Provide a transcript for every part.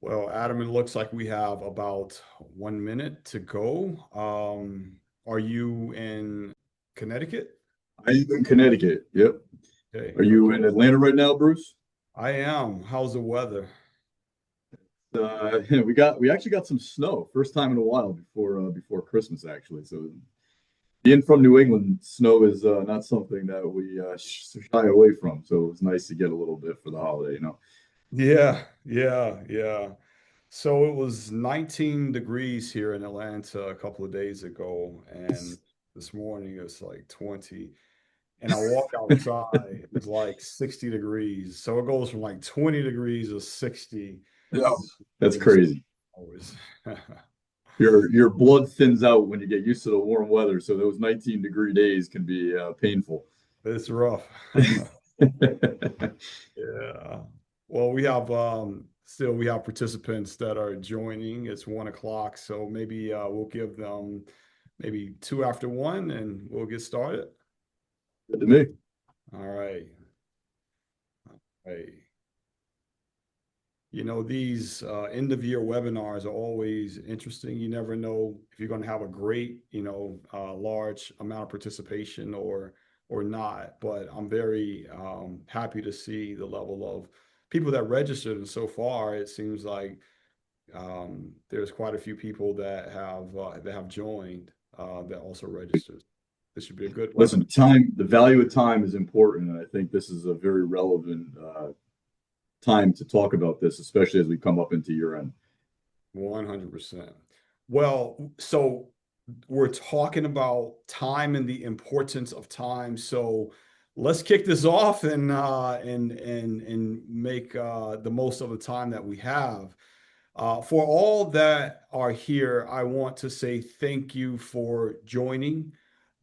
Well, Adam, it looks like we have about 1 minute to go. Are you in Connecticut? I am in Connecticut. Yep. Okay, Are you okay. in Atlanta right now, Bruce? I am. How's the weather? We actually got some snow. First time in a while before Christmas, actually. So being from New England, snow is not something that we shy away from. So it was nice to get a little bit for the holiday. Yeah, yeah, yeah. So it was 19 degrees here in Atlanta a couple of days ago, and this morning it's like 20. And I walk outside, it's like 60 degrees. So it goes from like 20 degrees to 60 Yeah, that's in crazy. hours. Your blood thins out when you get used to the warm weather. So those 19-degree days can be painful. It's rough. Yeah. Well, we have participants that are joining. It's 1 o'clock, so maybe we'll give them maybe two after one and we'll get started. Good to me. All right. Hey. These end of year webinars are always interesting. You never know if you're going to have a great, large amount of participation or not. But I'm very happy to see the level of people that registered. And so far, it seems like there's quite a few people that have joined that also registered. This should be a good webinar. Listen, the value of time is important, and I think this is a very relevant time to talk about this, especially as we come up into year end. 100%. Well, so we're talking about time and the importance of time. So let's kick this off and make the most of the time that we have. For all that are here, I want to say thank you for joining.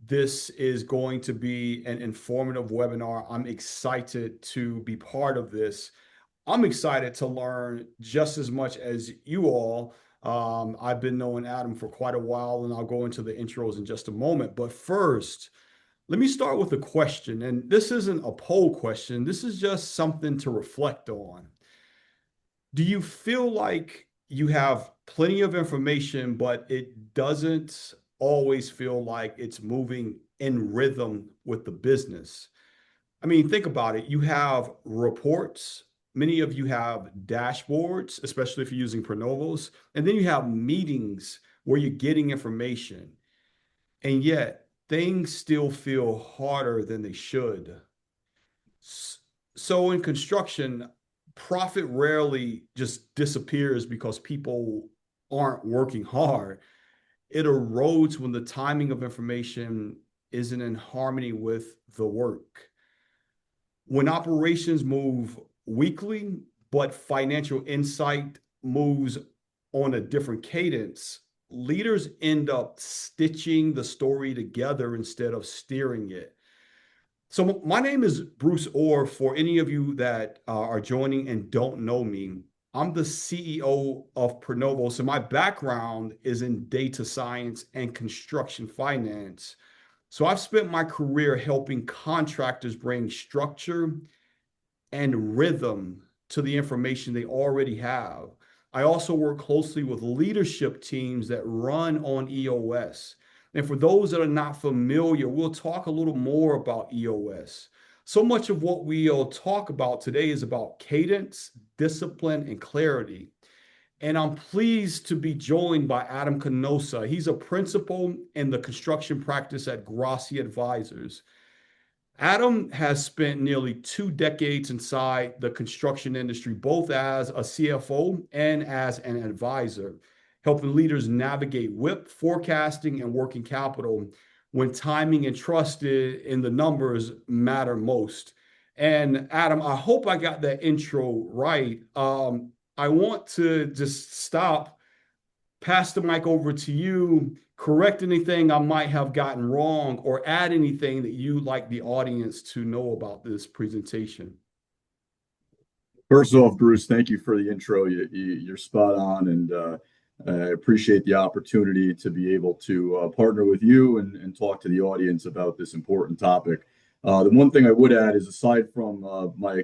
This is going to be an informative webinar. I'm excited to be part of this. I'm excited to learn just as much as you all. I've been knowing Adam for quite a while, and I'll go into the intros in just a moment. But first, let me start with a question. And this isn't a poll question, this is just something to reflect on. Do you feel like you have plenty of information, but it doesn't always feel like it's moving in rhythm with the business? I mean, think about it. You have reports. Many of you have dashboards, especially if you're using Pronovos. And then you have meetings where you're getting information. And yet things still feel harder than they should. So in construction, profit rarely just disappears because people aren't working hard. It erodes when the timing of information isn't in harmony with the work. When operations move weekly, but financial insight moves on a different cadence, leaders end up stitching the story together instead of steering it. So, my name is Bruce Orr. For any of you that are joining and don't know me, I'm the CEO of Pronovo. So, my background is in data science and construction finance. So I've spent my career helping contractors bring structure and rhythm to the information they already have. I also work closely with leadership teams that run on EOS. And for those that are not familiar, we'll talk a little more about EOS. So much of what we'll talk about today is about cadence, discipline, and clarity. And I'm pleased to be joined by Adam Canosa. He's a principal in the construction practice at Grassi Advisors. Adam has spent nearly 2 decades inside the construction industry, both as a CFO and as an advisor, helping leaders navigate WIP, forecasting, and working capital when timing and trust in the numbers matter most. And Adam, I hope I got that intro right. I want to just stop, pass the mic over to you, correct anything I might have gotten wrong, or add anything that you'd like the audience to know about this presentation. First off, Bruce, thank you for the intro. You're spot on, and I appreciate the opportunity to be able to partner with you and talk to the audience about this important topic. The one thing I would add is, aside from my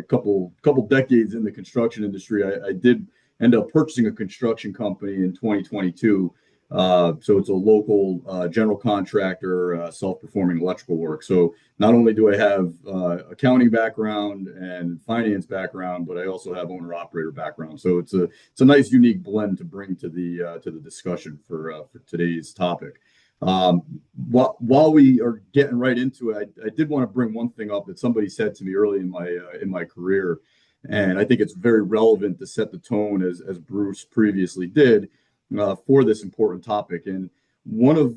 couple decades in the construction industry, I did ended up purchasing a construction company in 2022. So it's a local general contractor, self-performing electrical work. So not only do I have accounting background and finance background, but I also have owner-operator background. So it's a nice, unique blend to bring to the discussion for today's topic. While we are getting right into it, I did want to bring one thing up that somebody said to me early in my career, and I think it's very relevant to set the tone as Bruce previously did for this important topic. And one of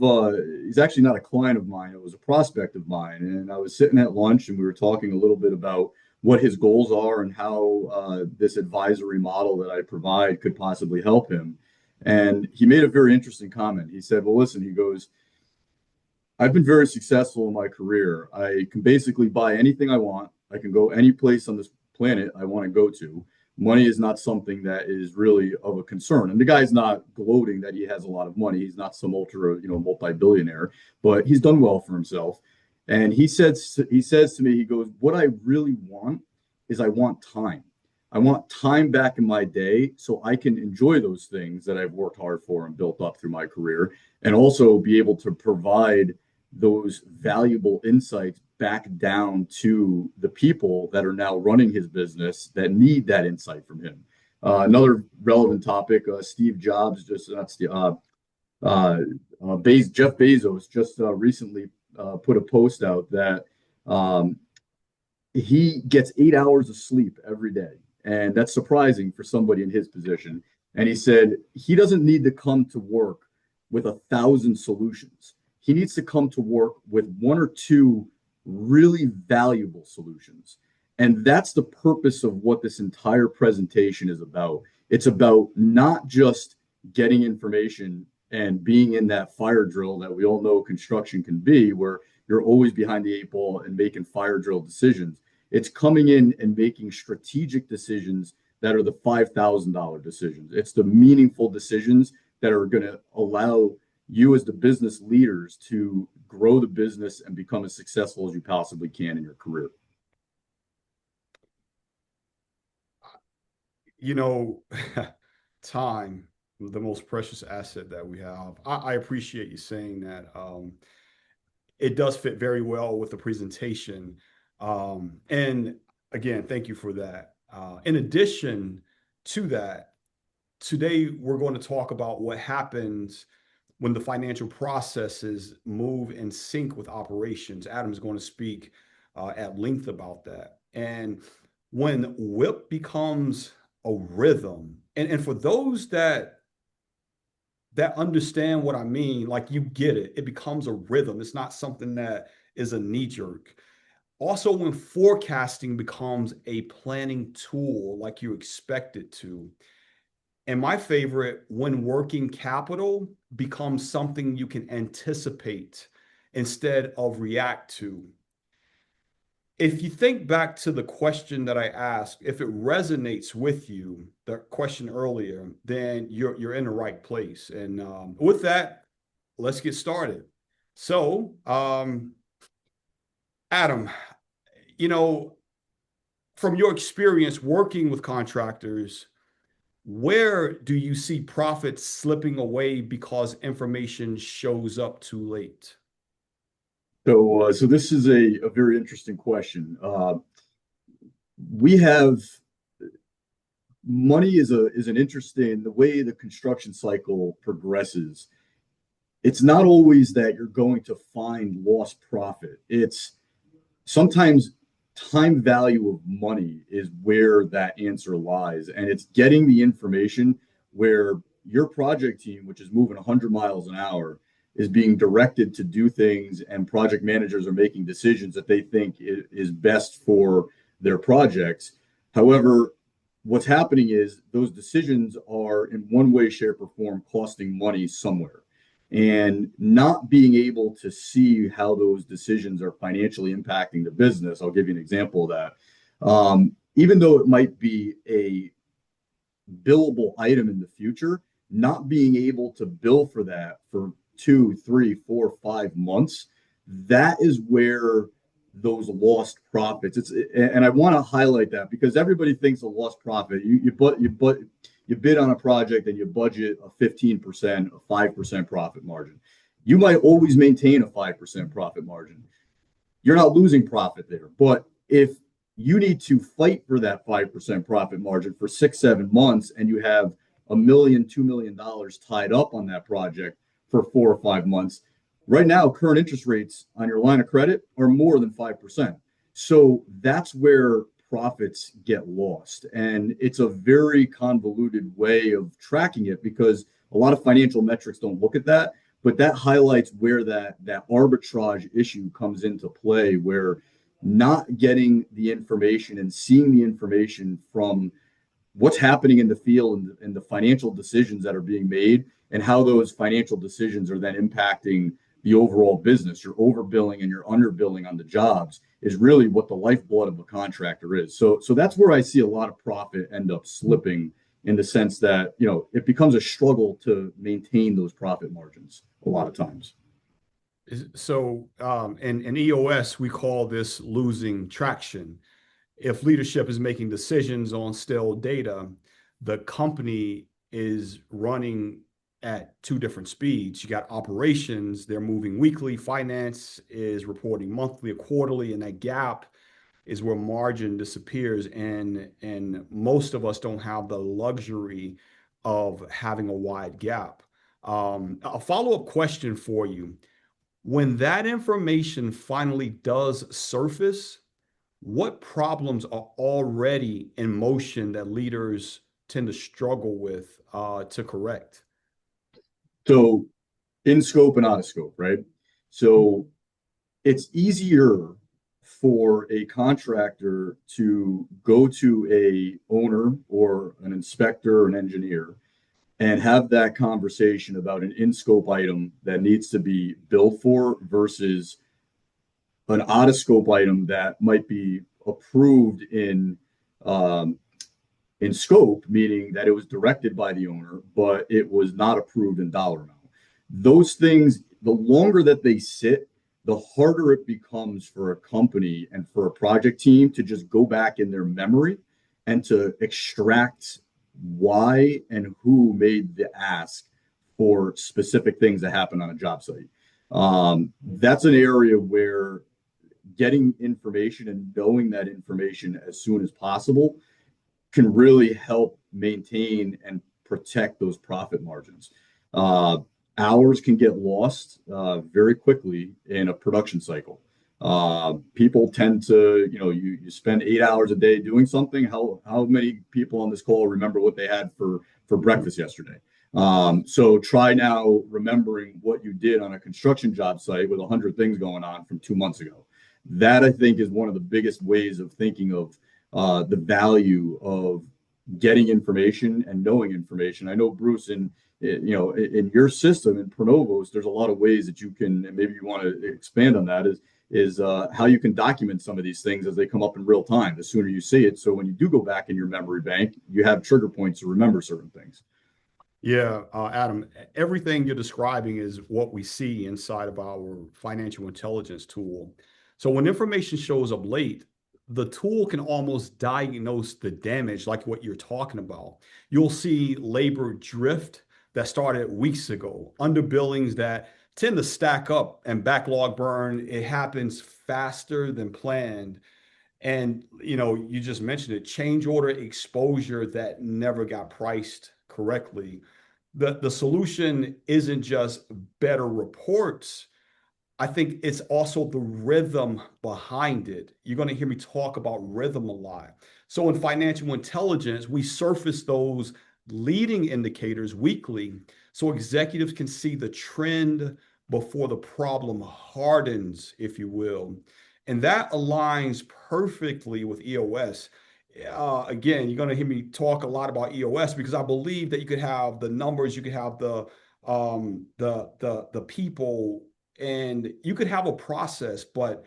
he's actually not a client of mine; it was a prospect of mine. And I was sitting at lunch, and we were talking a little bit about what his goals are and how this advisory model that I provide could possibly help him. And he made a very interesting comment. He said, "Well, listen," he goes, "I've been very successful in my career. I can basically buy anything I want. I can go any place on this planet I want to go to. Money is not something that is really of a concern." And the guy's not gloating that he has a lot of money. He's not some ultra, multi-billionaire, but he's done well for himself. And he says to me, he goes, "What I really want is I want time. I want time back in my day so I can enjoy those things that I've worked hard for and built up through my career, and also be able to provide those valuable insights back down to the people that are now running his business that need that insight from him." Another relevant topic: Steve Jobs, just not Steve, Jeff Bezos just recently put a post out that um, he gets 8 hours of sleep every day. And that's surprising for somebody in his position. And he said he doesn't need to come to work with 1,000 solutions. He needs to come to work with one or two really valuable solutions. And that's the purpose of what this entire presentation is about. It's about not just getting information and being in that fire drill that we all know construction can be, where you're always behind the eight ball and making fire drill decisions. It's coming in and making strategic decisions that are the $5,000 decisions. It's the meaningful decisions that are going to allow you as the business leaders to grow the business and become as successful as you possibly can in your career. You know, time, the most precious asset that we have. I appreciate you saying that. It does fit very well with the presentation. And again, thank you for that. In addition to that, today we're going to talk about what happens when the financial processes move in sync with operations. Adam's going to speak at length about that. And when WIP becomes a rhythm, and for those that understand what I mean, like you get it, it becomes a rhythm. It's not something that is a knee jerk. Also, when forecasting becomes a planning tool like you expect it to. And my favorite, when working capital becomes something you can anticipate instead of react to. If you think back to the question that I asked, if it resonates with you, the question earlier, then you're in the right place. And with that, let's get started. So, Adam, you know, from your experience working with contractors, where do you see profits slipping away because information shows up too late? So this is a very interesting question. We have money is an interesting the way the construction cycle progresses. It's not always that you're going to find lost profit. It's sometimes time value of money is where that answer lies, and it's getting the information where your project team, which is moving 100 miles an hour, is being directed to do things, and project managers are making decisions that they think is best for their projects. However, what's happening is those decisions are in one way, shape, or form costing money somewhere. And not being able to see how those decisions are financially impacting the business. I'll give you an example of that. Even though it might be a billable item in the future, not being able to bill for that for 2, 3, 4, 5 months, that is where those lost profits. And I want to highlight that because everybody thinks a lost profit. you bid on a project and you budget a 15%, a 5% profit margin. You might always maintain a 5% profit margin. You're not losing profit there. But if you need to fight for that 5% profit margin for 6, 7 months, and you have $1 million, $2 million tied up on that project for 4 or 5 months, right now, current interest rates on your line of credit are more than 5%. So that's where profits get lost. And it's a very convoluted way of tracking it because a lot of financial metrics don't look at that. But that highlights where that arbitrage issue comes into play, where not getting the information and seeing the information from what's happening in the field and the financial decisions that are being made and how those financial decisions are then impacting the overall business. You're overbilling and you're underbilling on the jobs is really what the lifeblood of a contractor is. So that's where I see a lot of profit end up slipping in the sense that, it becomes a struggle to maintain those profit margins a lot of times. So, in EOS, we call this losing traction. If leadership is making decisions on stale data, the company is running at two different speeds. You got operations, they're moving weekly, finance is reporting monthly or quarterly, and that gap is where margin disappears. And most of us don't have the luxury of having a wide gap. A follow-up question for you. When that information finally does surface, what problems are already in motion that leaders tend to struggle with to correct? So in scope and out of scope, right? So it's easier for a contractor to go to a owner or an inspector or an engineer and have that conversation about an in-scope item that needs to be billed for versus an out-of-scope item that might be approved um, in scope, meaning that it was directed by the owner, but it was not approved in dollar amount. Those things, the longer that they sit, the harder it becomes for a company and for a project team to just go back in their memory and to extract why and who made the ask for specific things that happen on a job site. That's an area where getting information and knowing that information as soon as possible can really help maintain and protect those profit margins. Uh, Hours can get lost very quickly in a production cycle. People tend to, you spend 8 hours a day doing something. How many people on this call remember what they had for breakfast yesterday? So try now remembering what you did on a construction job site with 100 things going on from 2 months ago. That I think is one of the biggest ways of thinking of the value of getting information and knowing information. I know Bruce, in your system in Pronovos, there's a lot of ways that you can, and maybe you want to expand on that, is how you can document some of these things as they come up in real time. The sooner you see it, so when you do go back in your memory bank, you have trigger points to remember certain things. Yeah, Adam, everything you're describing is what we see inside of our financial intelligence tool. So when information shows up late, the tool can almost diagnose the damage, like what you're talking about. You'll see labor drift that started weeks ago, underbillings that tend to stack up and backlog burn. It happens faster than planned. And you just mentioned it, change order exposure that never got priced correctly. The solution isn't just better reports. I think it's also the rhythm behind it. You're going to hear me talk about rhythm a lot. So in financial intelligence, we surface those leading indicators weekly so executives can see the trend before the problem hardens, if you will. And that aligns perfectly with EOS. Again, you're going to hear me talk a lot about EOS because I believe that you could have the numbers, you could have the people, and you could have a process, but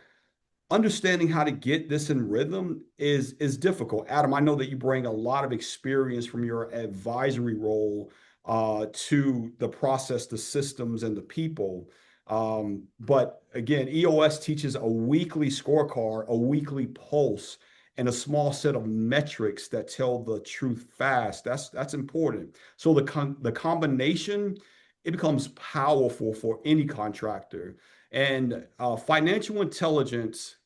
understanding how to get this in rhythm is difficult. Adam, I know that you bring a lot of experience from your advisory role to the process, the systems, and the people. But again, EOS teaches a weekly scorecard, a weekly pulse, and a small set of metrics that tell the truth fast. That's important. So the combination, it becomes powerful for any contractor. And financial intelligence,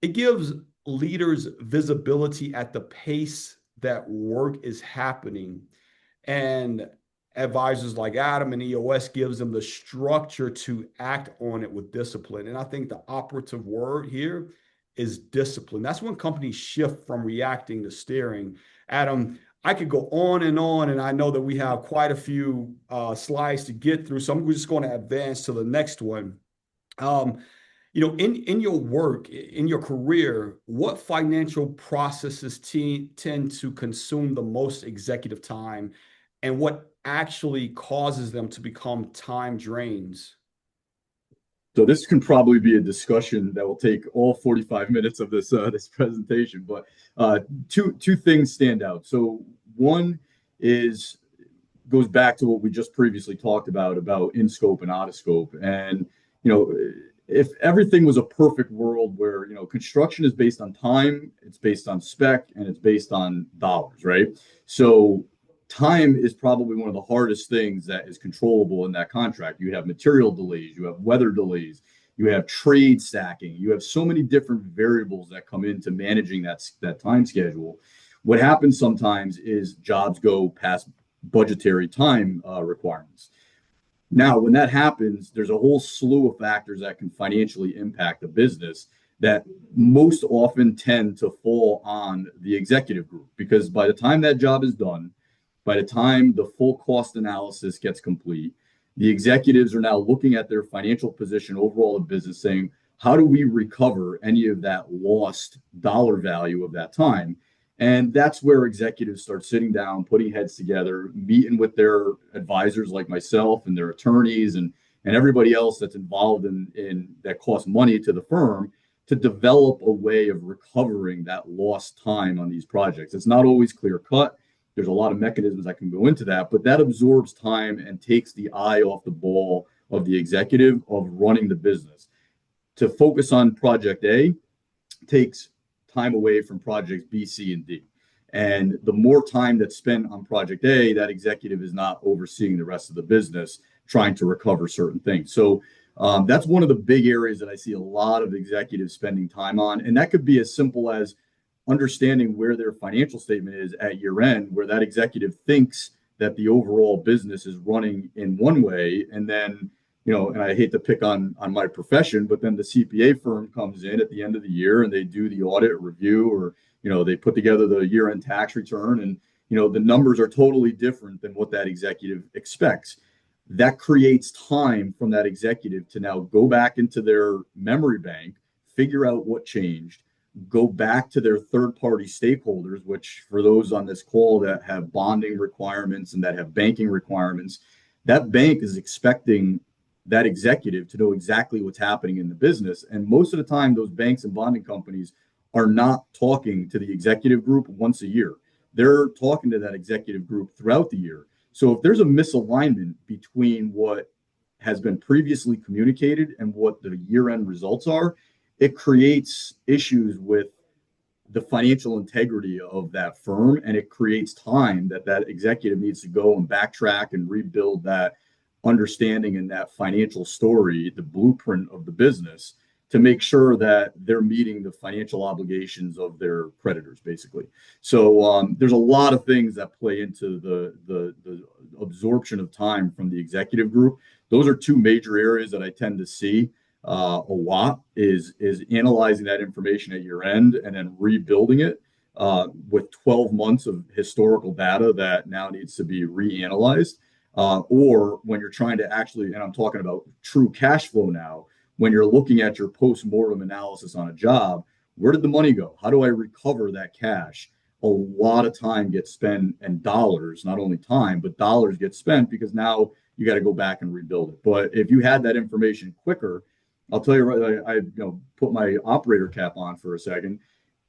it gives leaders visibility at the pace that work is happening. And advisors like Adam and EOS gives them the structure to act on it with discipline. And I think the operative word here is discipline. That's when companies shift from reacting to steering. Adam, I could go on, and I know that we have quite a few slides to get through. So I'm just going to advance to the next one. Um, in your work, in your career, what financial processes tend to consume the most executive time, and what actually causes them to become time drains? So this can probably be a discussion that will take all 45 minutes of this presentation. But two things stand out. So one is goes back to what we just previously talked about in scope and out of scope. And you know, if everything was a perfect world where construction is based on time, it's based on spec, and it's based on dollars, right? So time is probably one of the hardest things that is controllable in that contract. You have material delays, you have weather delays, you have trade stacking, you have so many different variables that come into managing that time schedule. What happens sometimes is jobs go past budgetary time requirements. Now, when that happens, there's a whole slew of factors that can financially impact the business that most often tend to fall on the executive group, because by the time that job is done, by the time the full cost analysis gets complete, the executives are now looking at their financial position overall of business, saying, how do we recover any of that lost dollar value of that time? And that's where executives start sitting down, putting heads together, meeting with their advisors like myself and their attorneys and everybody else that's involved in that costs money to the firm to develop a way of recovering that lost time on these projects. It's not always clear cut. There's a lot of mechanisms that can go into that, but that absorbs time and takes the eye off the ball of the executive of running the business. To focus on project A takes time away from projects B, C, and D. And the more time that's spent on project A, that executive is not overseeing the rest of the business, trying to recover certain things. So that's one of the big areas that I see a lot of executives spending time on. And that could be as simple as understanding where their financial statement is at year end, where that executive thinks that the overall business is running in one way. And then, and I hate to pick on my profession, but then the CPA firm comes in at the end of the year and they do the audit review, or, they put together the year end tax return, and, the numbers are totally different than what that executive expects. That creates time from that executive to now go back into their memory bank, figure out what changed, go back to their third party stakeholders, which for those on this call that have bonding requirements and that have banking requirements, that bank is expecting that executive to know exactly what's happening in the business. And most of the time, those banks and bonding companies are not talking to the executive group once a year. They're talking to that executive group throughout the year. So if there's a misalignment between what has been previously communicated and what the year end results are, it creates issues with the financial integrity of that firm, and it creates time that executive needs to go and backtrack and rebuild that understanding and that financial story, the blueprint of the business, to make sure that they're meeting the financial obligations of their creditors, basically. So there's a lot of things that play into the absorption of time from the executive group. Those are two major areas that I tend to see a lot is analyzing that information at year end and then rebuilding it with 12 months of historical data that now needs to be reanalyzed. Or when you're trying to actually, and I'm talking about true cash flow now, when you're looking at your post-mortem analysis on a job, where did the money go? How do I recover that cash? A lot of time gets spent, and dollars, not only time, but dollars get spent, because now you got to go back and rebuild it. But if you had that information quicker, I'll tell you right, I put my operator cap on for a second.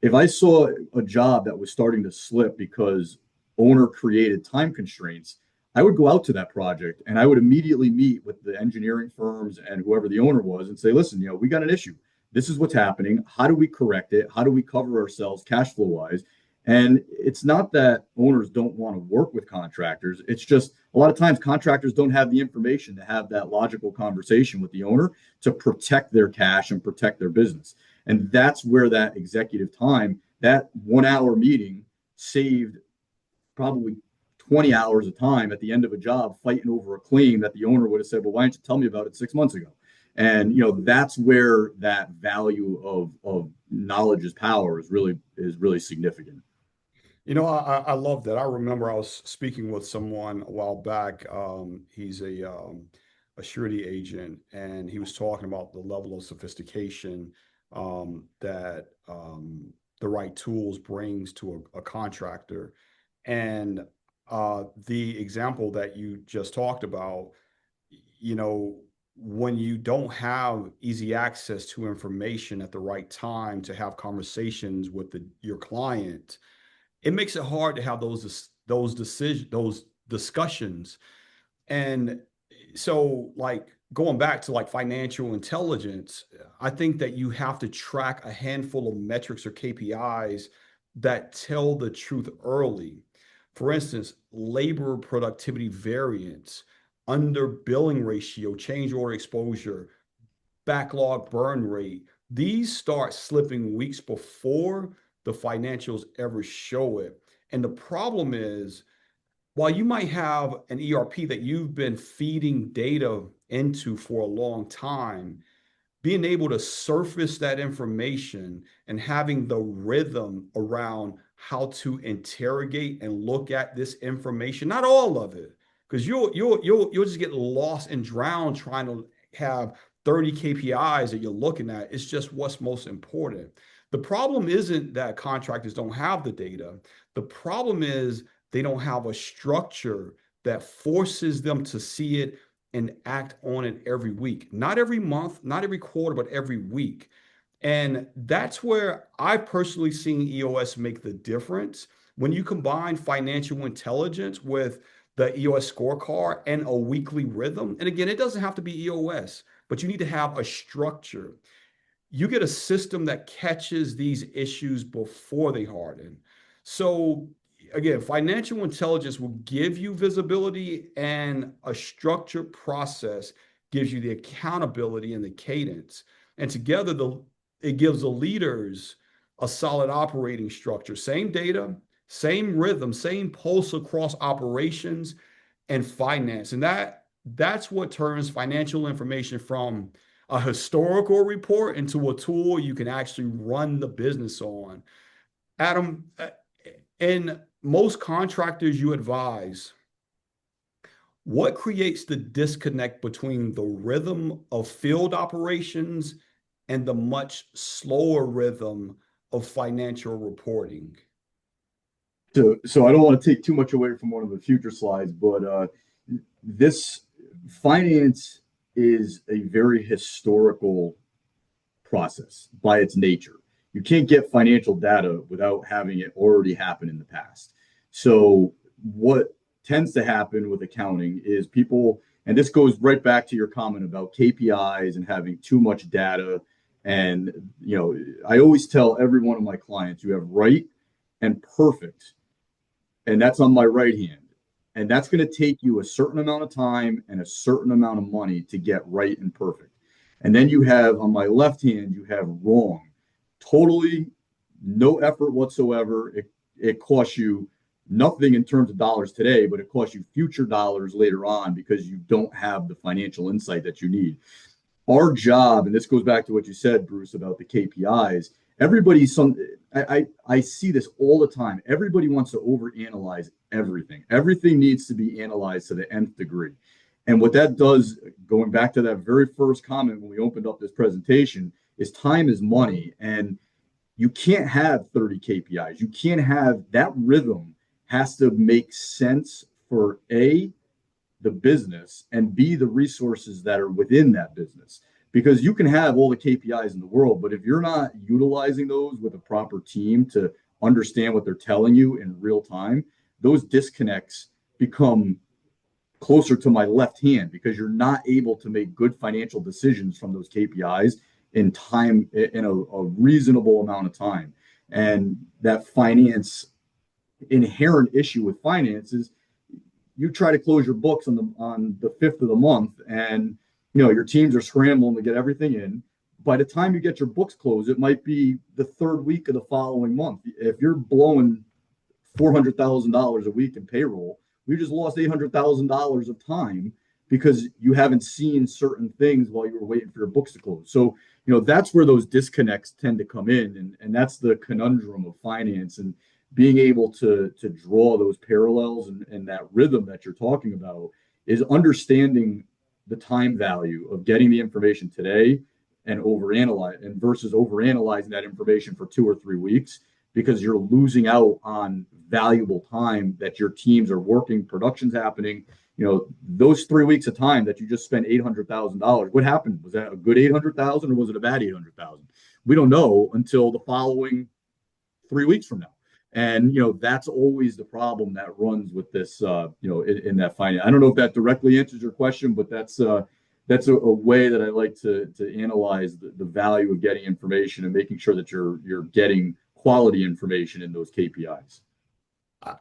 If I saw a job that was starting to slip because owner created time constraints, I would go out to that project and I would immediately meet with the engineering firms and whoever the owner was and say, listen, we got an issue. This is what's happening. How do we correct it? How do we cover ourselves cash flow wise? And it's not that owners don't want to work with contractors. It's just a lot of times contractors don't have the information to have that logical conversation with the owner to protect their cash and protect their business. And that's where that executive time, that 1 hour meeting saved probably 20 hours of time at the end of a job fighting over a claim that the owner would have said, well, why didn't you tell me about it 6 months ago? And that's where that value of knowledge is power is really significant. I love that. I remember I was speaking with someone a while back. He's a surety agent, and he was talking about the level of sophistication that the right tools brings to a contractor. And the example that you just talked about, you know, when you don't have easy access to information at the right time to have conversations with your client, it makes it hard to have those discussions. And so, like, going back to like financial intelligence, I think that you have to track a handful of metrics or KPIs that tell the truth early. For instance, labor productivity variance, under billing ratio, change order exposure, backlog burn rate. These start slipping weeks before the financials ever show it. And the problem is, while you might have an ERP that you've been feeding data into for a long time, being able to surface that information and having the rhythm around how to interrogate and look at this information, not all of it, because you'll just get lost and drown trying to have 30 KPIs that you're looking at. It's just what's most important. The problem isn't that contractors don't have the data. The problem is they don't have a structure that forces them to see it and act on it every week, not every month, not every quarter, but every week. And that's where I've personally seen EOS make the difference. When you combine financial intelligence with the EOS scorecard and a weekly rhythm, and again, it doesn't have to be EOS, but you need to have a structure. You get a system that catches these issues before they harden. So again, financial intelligence will give you visibility, and a structured process gives you the accountability and the cadence. And together, it gives the leaders a solid operating structure. Same data, same rhythm, same pulse across operations and finance. And that's what turns financial information from a historical report into a tool you can actually run the business on. Adam, in most contractors you advise, what creates the disconnect between the rhythm of field operations and the much slower rhythm of financial reporting? So I don't want to take too much away from one of the future slides, but this finance is a very historical process by its nature. You can't get financial data without having it already happen in the past. So what tends to happen with accounting is people, and this goes right back to your comment about KPIs and having too much data. And I always tell every one of my clients, you have right and perfect, and that's on my right hand. And that's going to take you a certain amount of time and a certain amount of money to get right and perfect. And then you have on my left hand, you have wrong. Totally no effort whatsoever. It costs you nothing in terms of dollars today, but it costs you future dollars later on because you don't have the financial insight that you need. Our job, and this goes back to what you said, Bruce, about the KPIs. I see this all the time. Everybody wants to overanalyze everything. Everything needs to be analyzed to the nth degree. And what that does, going back to that very first comment when we opened up this presentation, is time is money. And you can't have 30 KPIs. You can't have that rhythm has to make sense for the business, and B, the resources that are within that business. Because you can have all the KPIs in the world, but if you're not utilizing those with a proper team to understand what they're telling you in real time, those disconnects become closer to my left hand because you're not able to make good financial decisions from those KPIs. in time, in a reasonable amount of time. And that finance inherent issue with finance is you try to close your books on the 5th of the month, and your teams are scrambling to get everything in. By the time you get your books closed, it might be the third week of the following month. If you're blowing $400,000 a week in payroll, we just lost $800,000 of time because you haven't seen certain things while you were waiting for your books to close. So that's where those disconnects tend to come in, and that's the conundrum of finance, and being able to draw those parallels and that rhythm that you're talking about is understanding the time value of getting the information today and overanalyze and versus overanalyzing that information for 2 or 3 weeks, because you're losing out on valuable time that your teams are working, production's happening. Those 3 weeks of time that you just spent $800,000, what happened? Was that a good 800,000 or was it a bad 800,000? We don't know until the following 3 weeks from now. And that's always the problem that runs with this. In that finance. I don't know if that directly answers your question, but that's a way that I like to analyze the value of getting information and making sure that you're getting quality information in those KPIs.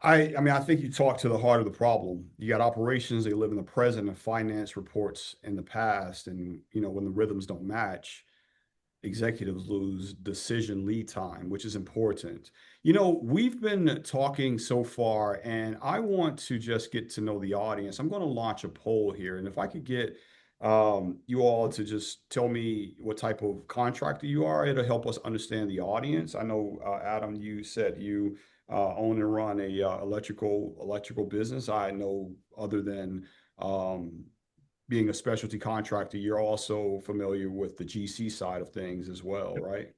I mean, I think you talk to the heart of the problem. You got operations, they live in the present, and finance reports in the past. And, when the rhythms don't match, executives lose decision lead time, which is important. We've been talking so far, and I want to just get to know the audience. I'm going to launch a poll here, and if I could get you all to just tell me what type of contractor you are, it'll help us understand the audience. I know, Adam, you said you own and run a electrical business. I know, other than being a specialty contractor, you're also familiar with the GC side of things as well, right?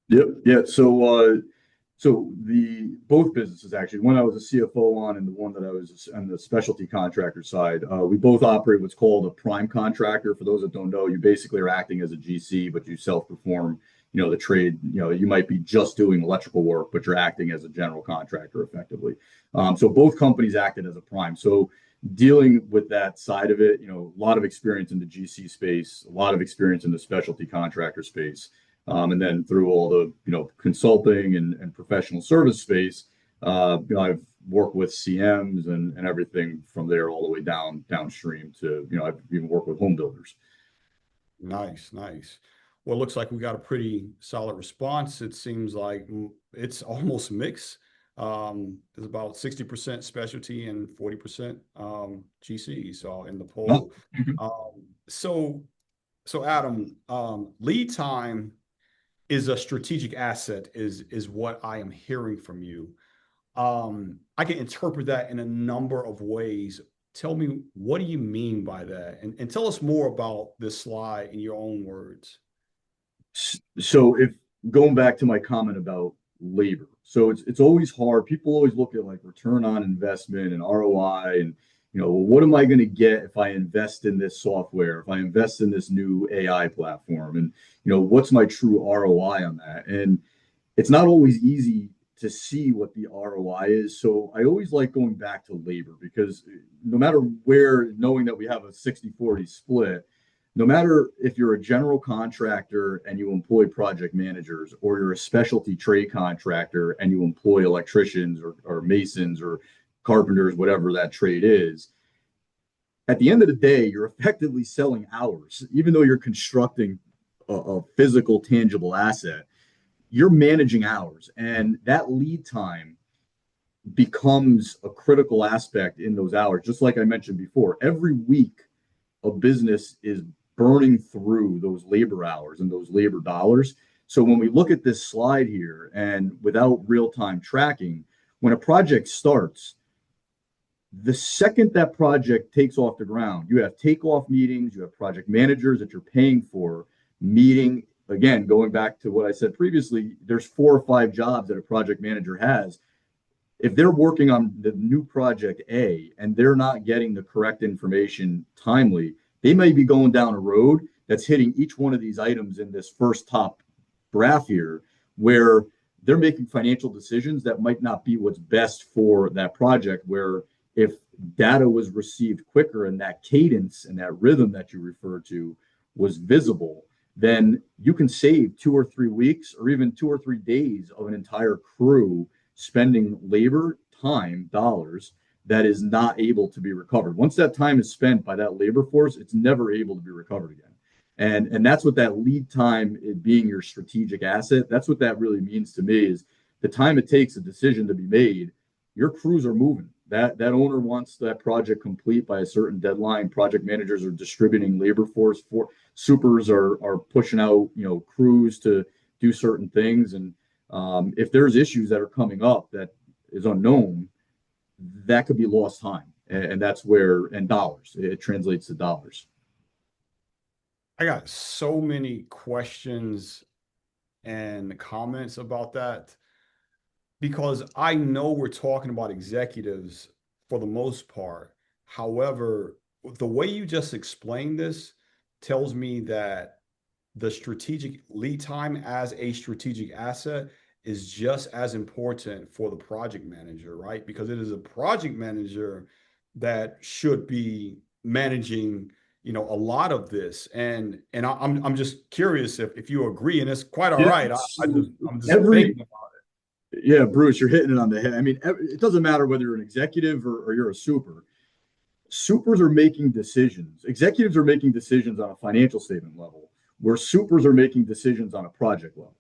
Yep. Yeah. So the both businesses, actually, one I was a CFO on and the one that I was on the specialty contractor side, we both operate what's called a prime contractor. For those that don't know, you basically are acting as a GC, but you self-perform, the trade. You might be just doing electrical work, but you're acting as a general contractor effectively. So both companies acted as a prime. So dealing with that side of it, a lot of experience in the GC space, a lot of experience in the specialty contractor space. And then through all the consulting and professional service space, I've worked with CMs and everything from there all the way downstream to I've even worked with home builders. Nice, nice. Well, it looks like we got a pretty solid response. It seems like it's almost mixed. There's about 60% specialty and 40% GC. So in the Oh. poll. So Adam, lead time is a strategic asset, is what I am hearing from you. I can interpret that in a number of ways. Tell me, what do you mean by that? And tell us more about this slide in your own words. So if going back to my comment about labor, so it's always hard. People always look at like return on investment and ROI, and well, what am I going to get if I invest in this software, if I invest in this new AI platform, and what's my true ROI on that? And it's not always easy to see what the ROI is. So I always like going back to labor, because no matter where, knowing that we have a 60-40 split, no matter if you're a general contractor and you employ project managers, or you're a specialty trade contractor and you employ electricians or masons or carpenters, whatever that trade is, at the end of the day, you're effectively selling hours. Even though you're constructing a physical, tangible asset, you're managing hours. And that lead time becomes a critical aspect in those hours. Just like I mentioned before, every week a business is burning through those labor hours and those labor dollars. So when we look at this slide here, and without real-time tracking, when a project starts, the second that project takes off the ground, you have takeoff meetings, you have project managers that you're paying for meeting. Again, going back to what I said previously, there's 4 or 5 jobs that a project manager has. If they're working on the new project A and they're not getting the correct information timely, they may be going down a road that's hitting each one of these items in this first top graph here, where they're making financial decisions that might not be what's best for that project. Where if data was received quicker and that cadence and that rhythm that you refer to was visible, then you can save 2 or 3 weeks or even 2 or 3 days of an entire crew spending labor, time, dollars that is not able to be recovered. Once that time is spent by that labor force, it's never able to be recovered again. And that's what that lead time being your strategic asset. That's what that really means to me is the time it takes a decision to be made. Your crews are moving. That owner wants that project complete by a certain deadline. Project managers are distributing labor force for supers are pushing out crews to do certain things. And if there's issues that are coming up that is unknown, that could be lost time, and that's where and dollars. It translates to dollars. I got so many questions and comments about that because I know we're talking about executives for the most part. However, the way you just explained this tells me that the strategic lead time as a strategic asset is just as important for the project manager, right? Because it is a project manager that should be managing, a lot of this. And I'm just curious if you agree, and it's quite all Yeah, right. I'm just every thinking. yeah, Bruce, you're hitting it on the head. I mean, it doesn't matter whether you're an executive or you're a super. Supers are making decisions. Executives are making decisions on a financial statement level, where supers are making decisions on a project level.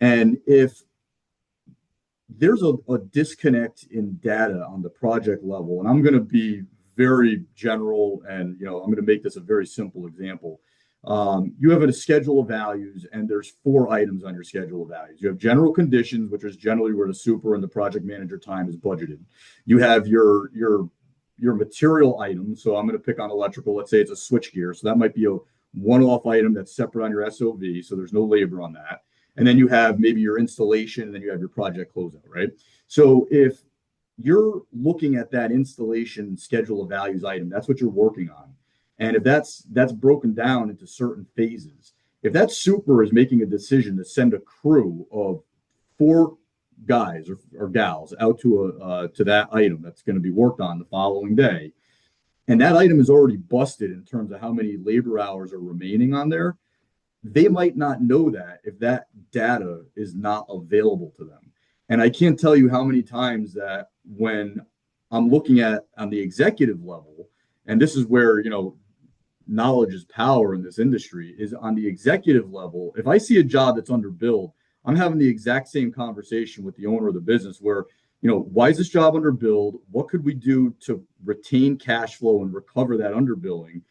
And if there's a disconnect in data on the project level, and I'm going to be very general, and I'm going to make this a very simple example. You have a schedule of values, and there's 4 items on your schedule of values. You have general conditions, which is generally where the super and the project manager time is budgeted. You have your material items. So I'm going to pick on electrical. Let's say it's a switch gear, so that might be a one-off item that's separate on your SOV. So there's no labor on that. And then you have maybe your installation, and then you have your project closeout, right? So if you're looking at that installation schedule of values item, that's what you're working on. And if that's broken down into certain phases, if that super is making a decision to send a crew of 4 guys or gals out to that item that's going to be worked on the following day, and that item is already busted in terms of how many labor hours are remaining on there, they might not know that if that data is not available to them. And I can't tell you how many times that when I'm looking at on the executive level, and this is where, knowledge is power in this industry, is on the executive level. If I see a job that's underbilled, I'm having the exact same conversation with the owner of the business where, why is this job underbilled? What could we do to retain cash flow and recover that underbilling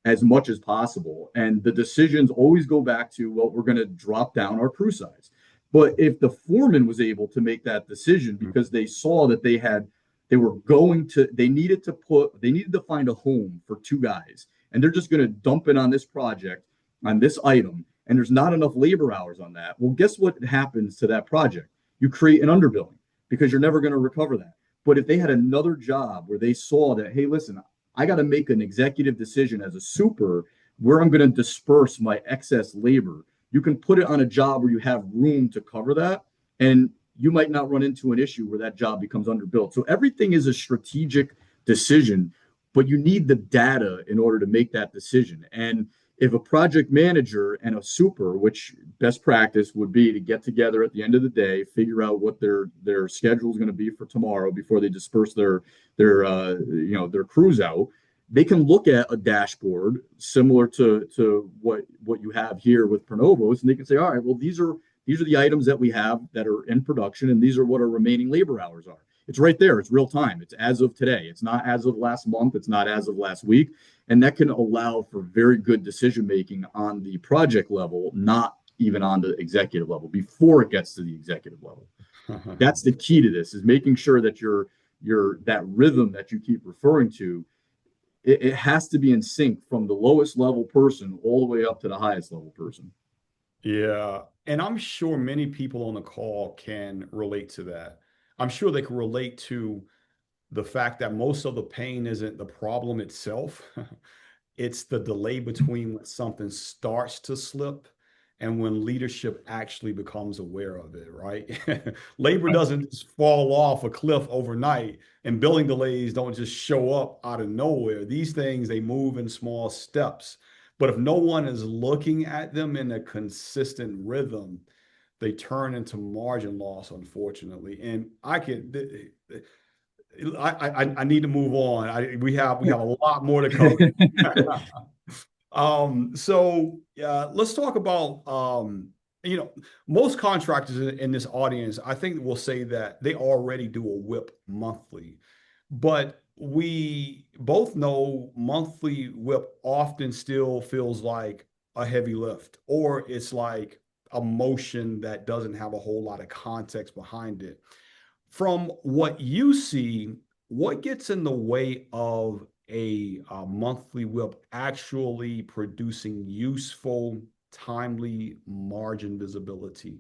as much as possible? And the decisions always go back to, well, we're going to drop down our crew size. But if the foreman was able to make that decision because they saw that they needed to find a home for 2 guys, and they're just going to dump it on this project, on this item, and there's not enough labor hours on that. Well, guess what happens to that project? You create an underbilling because you're never going to recover that. But if they had another job where they saw that, hey, listen, I got to make an executive decision as a super where I'm going to disperse my excess labor. You can put it on a job where you have room to cover that, and you might not run into an issue where that job becomes underbuilt. So everything is a strategic decision, but you need the data in order to make that decision. And if a project manager and a super, which best practice would be to get together at the end of the day, figure out what their schedule is going to be for tomorrow before they disperse their crews out, they can look at a dashboard similar to what you have here with Pronovos, and they can say, all right, well, these are the items that we have that are in production, and these are what our remaining labor hours are. It's right there. It's real time. It's as of today. It's not as of last month. It's not as of last week. And that can allow for very good decision making on the project level, not even on the executive level, before it gets to the executive level. That's the key to this, is making sure that your that rhythm that you keep referring to, it has to be in sync from the lowest level person all the way up to the highest level person. Yeah. And I'm sure many people on the call can relate to that. I'm sure they can relate to the fact that most of the pain isn't the problem itself. It's the delay between when something starts to slip and when leadership actually becomes aware of it, right? Labor doesn't just fall off a cliff overnight, and billing delays don't just show up out of nowhere. These things, they move in small steps But if no one is looking at them in a consistent rhythm, they turn into margin loss, unfortunately. And I need to move on. We have a lot more to cover. Let's talk about you know, most contractors in this audience, I think will say that they already do a WIP monthly, but we both know monthly WIP often still feels like a heavy lift, or it's like a motion that doesn't have a whole lot of context behind it. From what you see, what gets in the way of a monthly WIP actually producing useful, timely margin visibility?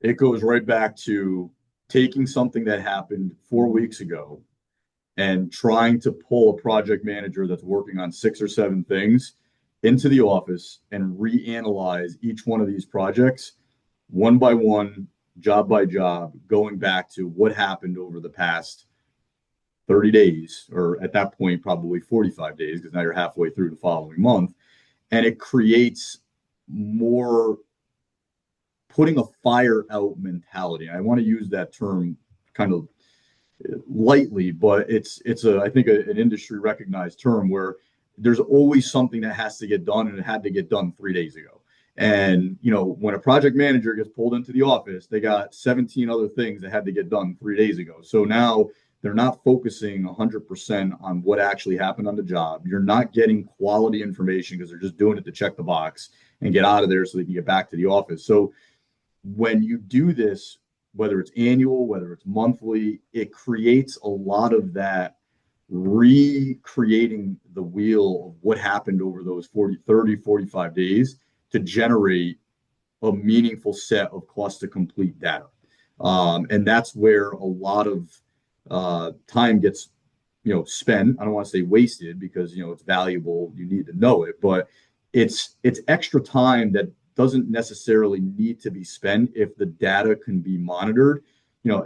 It goes right back to taking something that happened 4 weeks ago and trying to pull a project manager that's working on 6 or 7 things into the office and reanalyze each one of these projects one by one, job by job, going back to what happened over the past 30 days, or at that point, probably 45 days, because now you're halfway through the following month. And it creates more putting a fire out mentality. I want to use that term kind of lightly, but it's a I think an industry recognized term where there's always something that has to get done, and it had to get done 3 days ago. And when a project manager gets pulled into the office, they got 17 other things that had to get done 3 days ago. So now they're not focusing 100% on what actually happened on the job. You're not getting quality information because they're just doing it to check the box and get out of there so they can get back to the office. So when you do this, whether it's annual, whether it's monthly, it creates a lot of that recreating the wheel of what happened over those 40, 30, 45 days to generate a meaningful set of cost to complete data. And that's where a lot of time gets spent. I don't want to say wasted because it's valuable, you need to know it, but it's extra time that doesn't necessarily need to be spent if the data can be monitored.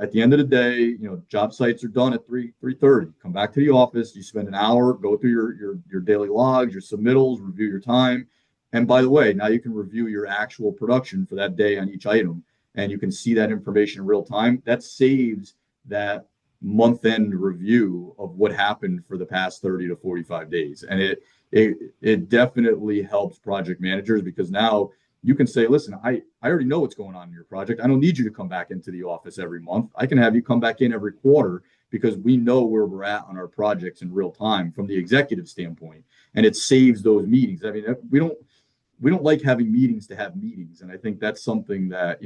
At the end of the day, job sites are done at 3:30. Come back to the office, you spend an hour, go through your daily logs, your submittals, review your time. And by the way, now you can review your actual production for that day on each item, and you can see that information in real time. That saves that month end review of what happened for the past 30 to 45 days. And it definitely helps project managers because now you can say, listen, I already know what's going on in your project. I don't need you to come back into the office every month. I can have you come back in every quarter because we know where we're at on our projects in real time from the executive standpoint. And it saves those meetings. I mean, we don't like having meetings to have meetings. And I think that's something that,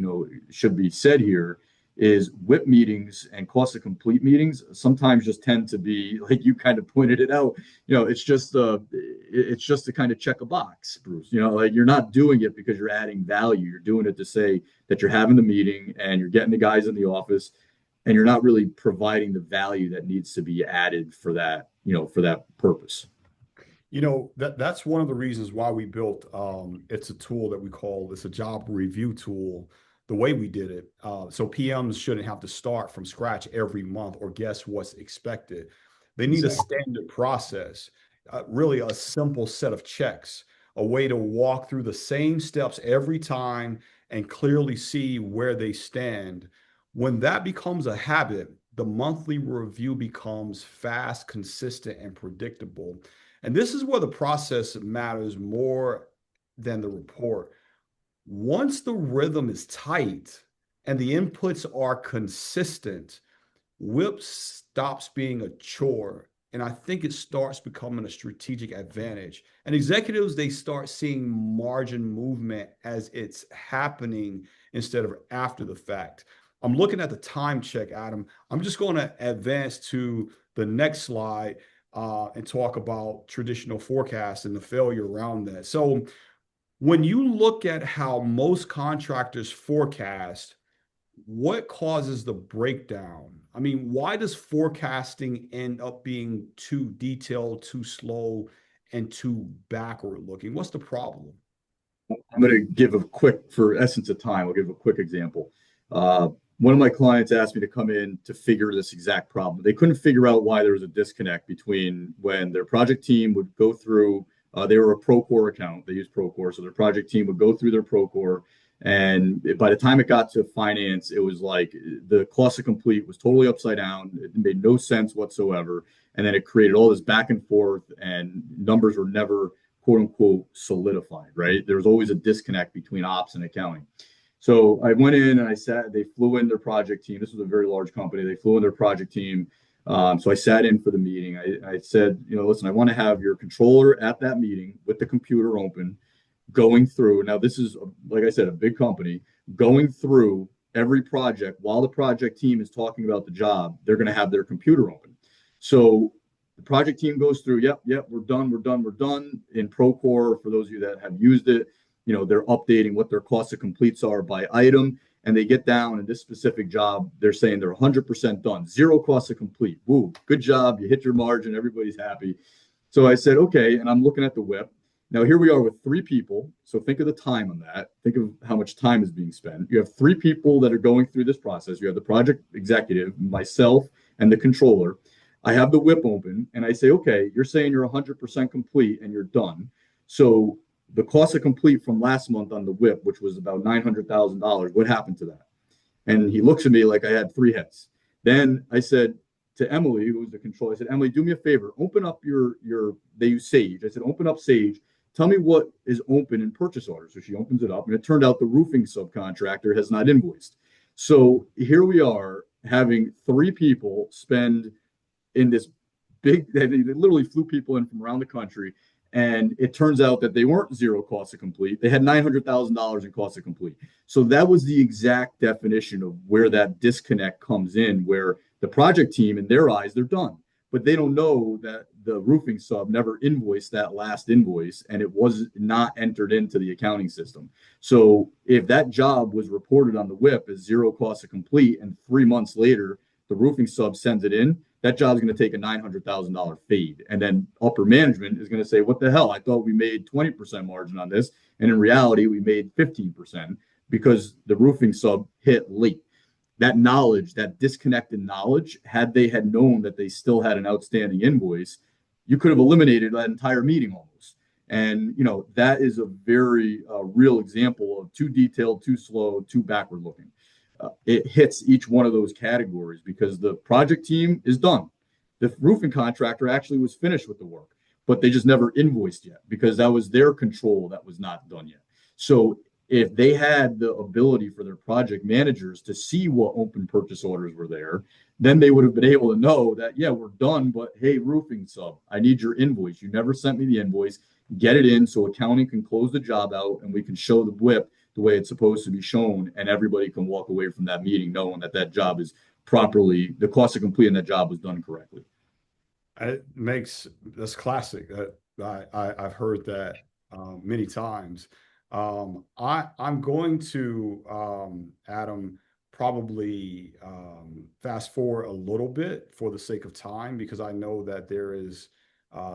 should be said here is WIP meetings and cost of complete meetings sometimes just tend to be like you kind of pointed it out. It's just to kind of check a box, Bruce. Like you're not doing it because you're adding value. You're doing it to say that you're having the meeting and you're getting the guys in the office, and you're not really providing the value that needs to be added for that, for that purpose. That's one of the reasons why we built it's a tool that we call it's a job review tool the way we did it. So PMs shouldn't have to start from scratch every month or guess what's expected. They need a Exactly. standard process, really a simple set of checks, a way to walk through the same steps every time and clearly see where they stand. When that becomes a habit, the monthly review becomes fast, consistent, and predictable. And this is where the process matters more than the report. Once the rhythm is tight and the inputs are consistent, WIP stops being a chore. And I think it starts becoming a strategic advantage. And executives, they start seeing margin movement as it's happening instead of after the fact. I'm looking at the time check, Adam. I'm just going to advance to the next slide and talk about traditional forecasts and the failure around that. So, when you look at how most contractors forecast, what causes the breakdown? I mean, why does forecasting end up being too detailed, too slow, and too backward looking? What's the problem? I'm going to give a quick, for essence of time, I'll give a quick example. Uh, One of my clients asked me to come in to figure this exact problem. They couldn't figure out why there was a disconnect between when their project team would go through They were a Procore account. They used Procore. So their project team would go through their Procore. And by the time it got to finance, it was like the cost of complete was totally upside down. It made no sense whatsoever. And then it created all this back and forth, and numbers were never, quote unquote, solidified, right? There was always a disconnect between ops and accounting. So I went in and they flew in their project team. This was a very large company. They flew in their project team. So I sat in for the meeting. I said, listen, I want to have your controller at that meeting with the computer open, going through. Now, this is, like I said, a big company, going through every project while the project team is talking about the job. They're going to have their computer open. So the project team goes through, yep, we're done. In Procore, for those of you that have used it, they're updating what their cost of completes are by item, and they get down in this specific job, they're saying they're 100% done, zero cost of complete. Woo, good job. You hit your margin. Everybody's happy. So I said, okay. And I'm looking at the WIP. Now, here we are with 3 people. So think of the time on that. Think of how much time is being spent. You have 3 people that are going through this process. You have the project executive, myself, and the controller. I have the WIP open, and I say, okay, you're saying you're 100% complete and you're done. So the cost of complete from last month on the WIP, which was about $900,000, what happened to that? And he looks at me like I had 3 heads. Then I said to Emily, who was the controller, I said, Emily, do me a favor, open up they use Sage. I said, open up Sage. Tell me what is open in purchase order. So she opens it up, and it turned out the roofing subcontractor has not invoiced. So here we are having 3 people spend in this they literally flew people in from around the country. And it turns out that they weren't zero cost of complete. They had $900,000 in cost of complete. So that was the exact definition of where that disconnect comes in, where the project team, in their eyes, they're done. But they don't know that the roofing sub never invoiced that last invoice, and it was not entered into the accounting system. So if that job was reported on the WIP as zero cost of complete, and 3 months later, the roofing sub sends it in, that job is going to take a $900,000 fade. And then upper management is going to say, what the hell? I thought we made 20% margin on this. And in reality, we made 15% because the roofing sub hit late. That knowledge, that disconnected knowledge, had they had known that they still had an outstanding invoice, you could have eliminated that entire meeting almost. And, that is a very real example of too detailed, too slow, too backward looking. It hits each one of those categories because the project team is done. The roofing contractor actually was finished with the work, but they just never invoiced yet because that was their control that was not done yet. So if they had the ability for their project managers to see what open purchase orders were there, then they would have been able to know that, yeah, we're done, but hey, roofing sub, I need your invoice. You never sent me the invoice. Get it in so accounting can close the job out and we can show the WIP the way it's supposed to be shown, and everybody can walk away from that meeting knowing that that job is properly, the cost of completing that job was done correctly. That's classic. I've heard that many times. I'm going to Adam, probably fast forward a little bit for the sake of time, because I know that there is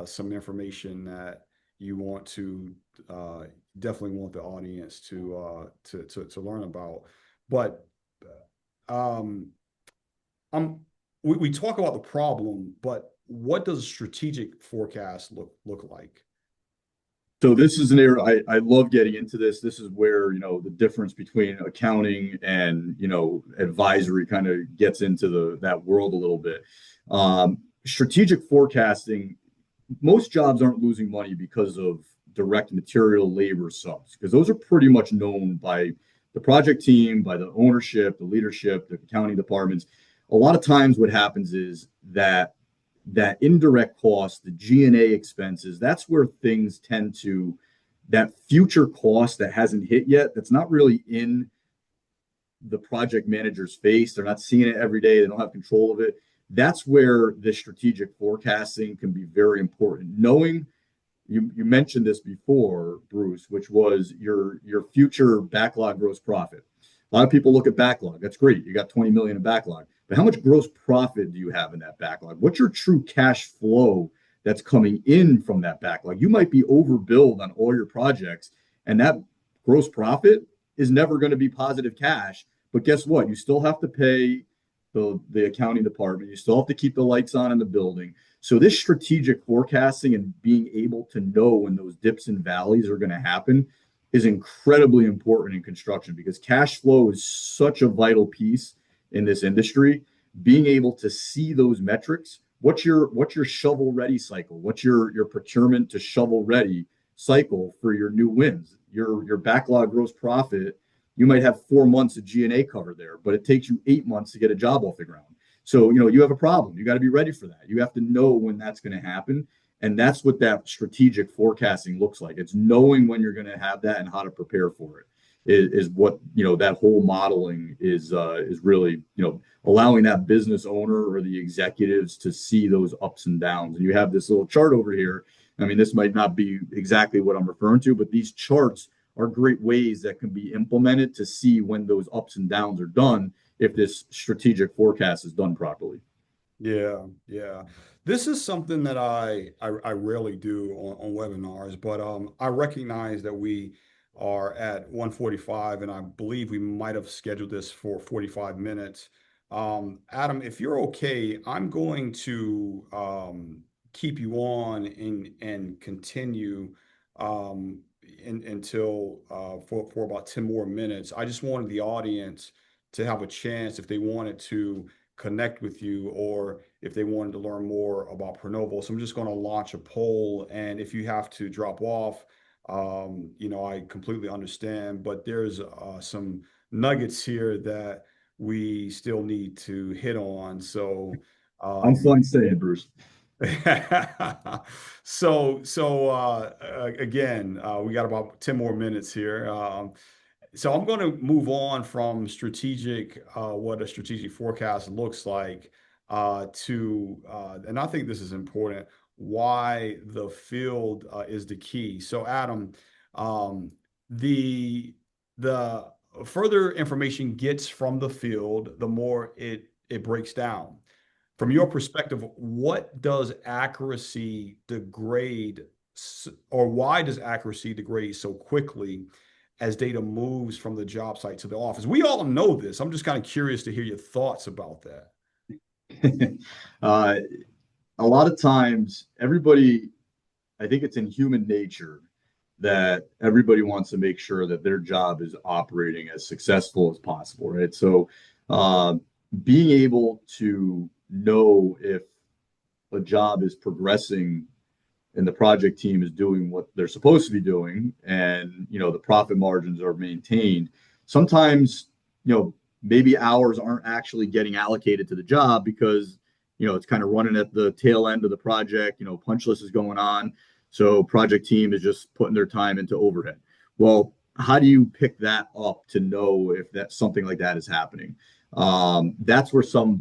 some information that you want to definitely want the audience to learn about. But we talk about the problem, but what does a strategic forecast look like? So this is an area I love getting into this. This is where, the difference between accounting and, advisory kind of gets into that world a little bit. Strategic forecasting, most jobs aren't losing money because of direct material labor subs, because those are pretty much known by the project team, by the ownership, the leadership, the accounting departments. A lot of times what happens is that indirect cost, the G&A expenses, that's where things tend to, that future cost that hasn't hit yet, that's not really in the project manager's face. They're not seeing it every day. They don't have control of it. That's where the strategic forecasting can be very important. Knowing, you mentioned this before, Bruce, which was your future backlog gross profit. A lot of people look at backlog. That's great. You got 20 million in backlog. But how much gross profit do you have in that backlog? What's your true cash flow that's coming in from that backlog? You might be overbilled on all your projects, and that gross profit is never going to be positive cash. But guess what? You still have to pay the accounting department. You still have to keep the lights on in the building. So this strategic forecasting and being able to know when those dips and valleys are going to happen is incredibly important in construction because cash flow is such a vital piece in this industry. Being able to see those metrics, what's your shovel ready cycle? What's your procurement to shovel ready cycle for your new wins? Your backlog gross profit, you might have 4 months of G&A cover there, but it takes you 8 months to get a job off the ground. So, you have a problem. You got to be ready for that. You have to know when that's going to happen. And that's what that strategic forecasting looks like. It's knowing when you're going to have that and how to prepare for it is what, that whole modeling is really, allowing that business owner or the executives to see those ups and downs. And you have this little chart over here. I mean, this might not be exactly what I'm referring to, but these charts are great ways that can be implemented to see when those ups and downs are done if this strategic forecast is done properly. Yeah, yeah. This is something that I rarely do on webinars, but I recognize that we are at 1:45, and I believe we might have scheduled this for 45 minutes. Adam, if you're okay, I'm going to keep you on and continue until for about 10 more minutes. I just wanted the audience to have a chance if they wanted to connect with you or if they wanted to learn more about Pronovo. So I'm just going to launch a poll. And if you have to drop off, I completely understand. But there's some nuggets here that we still need to hit on. So, I'm um, fine saying, Bruce. again, we got about 10 more minutes here. So I'm going to move on from what a strategic forecast looks like, and I think this is important, why the field is the key. So Adam, um, the further information gets from the field, the more it breaks down. From your perspective, what does accuracy degrade, or why does accuracy degrade so quickly as data moves from the job site to the office? We all know this. I'm just kind of curious to hear your thoughts about that. uh, a lot of times, everybody, I think it's in human nature that everybody wants to make sure that their job is operating as successful as possible, right? So, uh, being able to know if a job is progressing and the project team is doing what they're supposed to be doing and the profit margins are maintained, sometimes maybe hours aren't actually getting allocated to the job because it's kind of running at the tail end of the project. Punch list is going on, so project team is just putting their time into overhead. Well, how do you pick that up to know if that something like that is happening? That's where some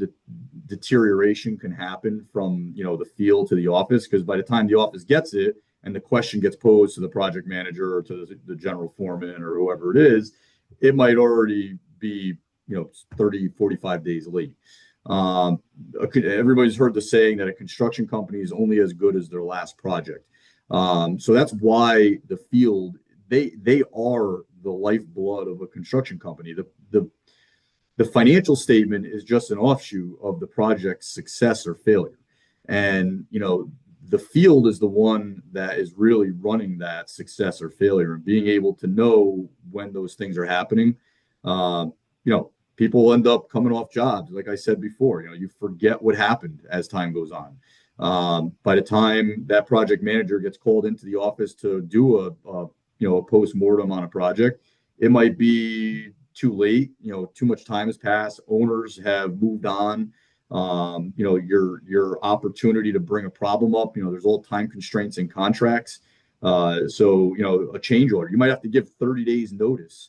deterioration can happen from the field to the office, because by the time the office gets it and the question gets posed to the project manager or to the general foreman or whoever it is, it might already be 30 45 days late. um, Everybody's heard the saying that a construction company is only as good as their last project. So that's why the field, they are the lifeblood of a construction company. The financial statement is just an offshoot of the project's success or failure. And, the field is the one that is really running that success or failure and being able to know when those things are happening. People end up coming off jobs. Like I said before, you forget what happened as time goes on. By the time that project manager gets called into the office to do a post-mortem on a project, it might be too late. Too much time has passed. Owners have moved on. Your opportunity to bring a problem up. There's all time constraints in contracts. So a change order, you might have to give 30 days notice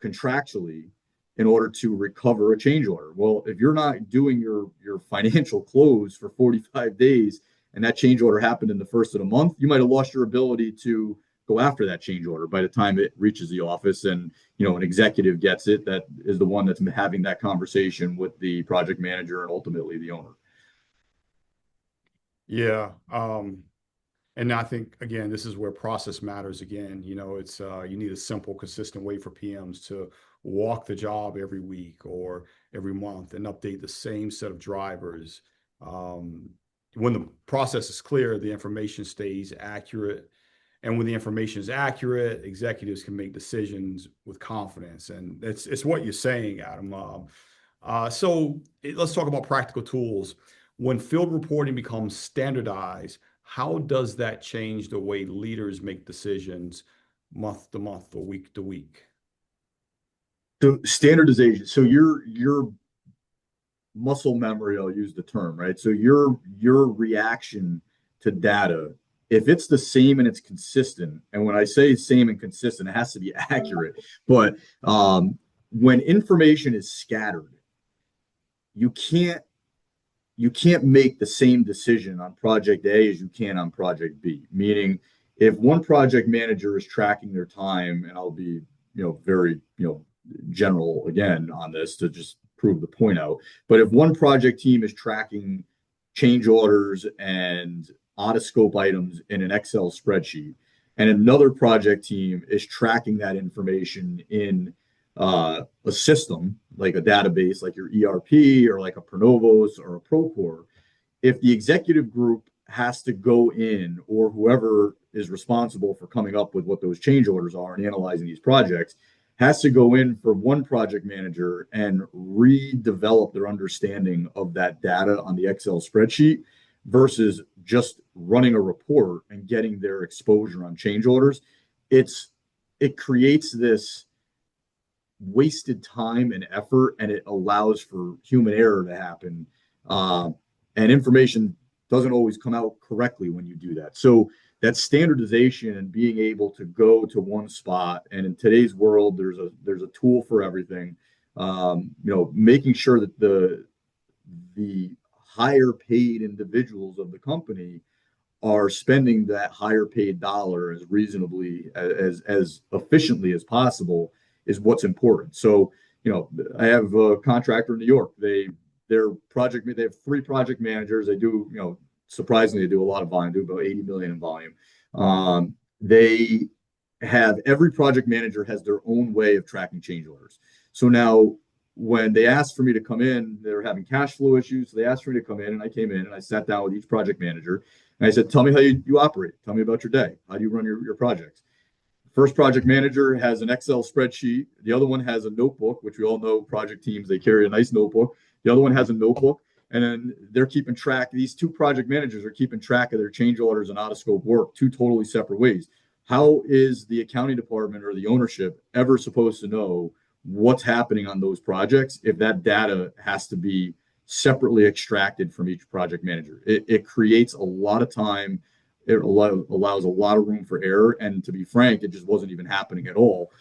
contractually in order to recover a change order. Well, if you're not doing your financial close for 45 days and that change order happened in the first of the month, you might have lost your ability to go after that change order by the time it reaches the office and an executive gets it, that is the one that's having that conversation with the project manager and ultimately the owner. Yeah. And I think again, this is where process matters again. It's you need a simple, consistent way for PMs to walk the job every week or every month and update the same set of drivers. Um, when the process is clear, the information stays accurate. And when the information is accurate, executives can make decisions with confidence. And it's what you're saying, Adam. Let's talk about practical tools. When field reporting becomes standardized, how does that change the way leaders make decisions month to month or week to week? So standardization. So your muscle memory, I'll use the term, right? So your reaction to data, if it's the same and it's consistent, and when I say same and consistent, it has to be accurate. But when information is scattered, you can't you can't make the same decision on project A as you can on project B. Meaning, if one project manager is tracking their time, and I'll be very general again on this to just prove the point out. But if one project team is tracking change orders and out of scope items in an Excel spreadsheet, and another project team is tracking that information in a system like a database, like your ERP or like a Pronovos or a Procore, if the executive group has to go in, or whoever is responsible for coming up with what those change orders are and analyzing these projects, has to go in for one project manager and redevelop their understanding of that data on the Excel spreadsheet versus just running a report and getting their exposure on change orders, it creates this wasted time and effort, and it allows for human error to happen. And information doesn't always come out correctly when you do that. So that standardization and being able to go to one spot, and in today's world, there's a tool for everything. Making sure that the higher paid individuals of the company are spending that higher paid dollar as reasonably as efficiently as possible is what's important. So, I have a contractor in New York. They have three project managers. They do, surprisingly, they do a lot of volume, do about 80 million in volume. They have every project manager has their own way of tracking change orders. So now when they asked for me to come in, they were having cash flow issues. So they asked for me to come in, and I came in and I sat down with each project manager and I said, tell me how you operate. Tell me about your day. How do you run your projects? First project manager has an Excel spreadsheet. The other one has a notebook, which we all know project teams, they carry a nice notebook. The other one has a notebook, and then they're keeping track. These two project managers are keeping track of their change orders and out of scope work, two totally separate ways. How is the accounting department or the ownership ever supposed to know what's happening on those projects if that data has to be separately extracted from each project manager? It creates a lot of time. It allows a lot of room for error. And to be frank, it just wasn't even happening at all,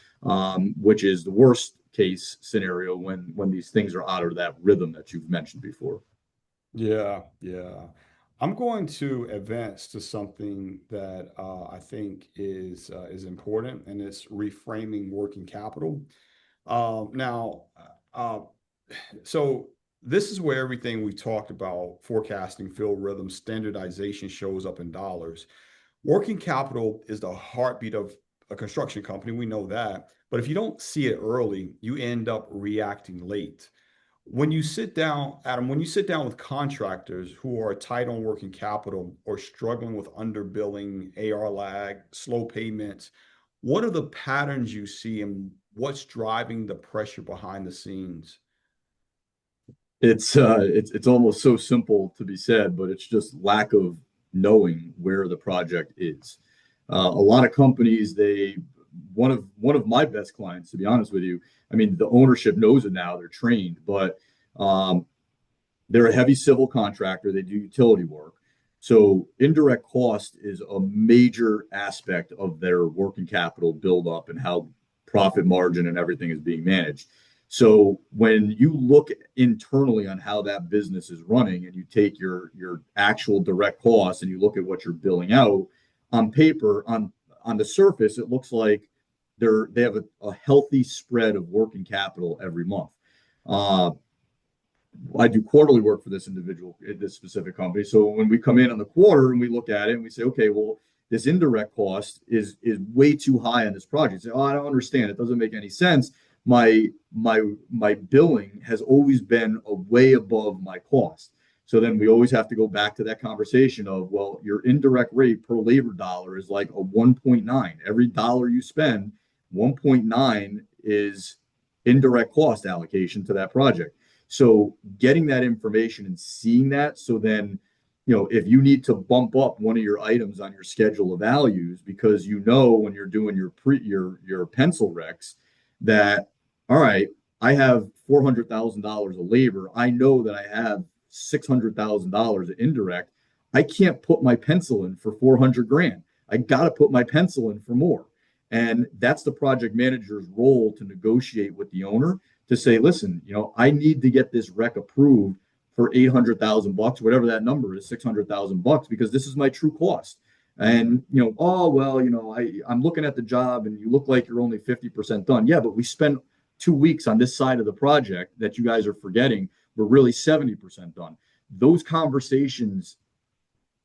which is the worst case scenario when these things are out of that rhythm that you've mentioned before. Yeah, yeah. I'm going to advance to something that I think is important, and it's reframing working capital. Now, uh, so this is where everything we talked about, forecasting, field rhythm, standardization shows up in dollars. Working capital is the heartbeat of a construction company. We know that. But if you don't see it early, you end up reacting late. When you sit down, Adam, when you sit down with contractors who are tight on working capital or struggling with underbilling, AR lag, slow payments, what are the patterns you see and what's driving the pressure behind the scenes? It's almost so simple to be said, but it's just lack of knowing where the project is. A lot of companies, one of my best clients, to be honest with you. I mean, the ownership knows it now; they're trained, but um, they're a heavy civil contractor. They do utility work. So indirect cost is a major aspect of their working capital buildup and how profit margin and everything is being managed. So when you look internally on how that business is running and you take your actual direct costs and you look at what you're billing out on paper, on the surface, it looks like they have a healthy spread of working capital every month. Uh, I do quarterly work for this individual at this specific company. So when we come in on the quarter and we look at it and we say, okay, well, this indirect cost is way too high on this project. Say, oh, I don't understand. It doesn't make any sense. my billing has always been a way above my cost. So then we always have to go back to that conversation of, well, your indirect rate per labor dollar is like a 1.9. Every dollar you spend, 1.9 is indirect cost allocation to that project. So getting that information and seeing that, so then, if you need to bump up one of your items on your schedule of values, because when you're doing your pencil recs that, all right, I have $400,000 of labor. I know that I have $600,000 of indirect. I can't put my pencil in for 400 grand. I got to put my pencil in for more. And that's the project manager's role, to negotiate with the owner to say, listen, I need to get this rec approved for 800,000 bucks, whatever that number is, 600,000 bucks, because this is my true cost. And, oh, well, I'm looking at the job and you look like you're only 50% done. Yeah, but we spent 2 weeks on this side of the project that you guys are forgetting. We're really 70% done. Those conversations,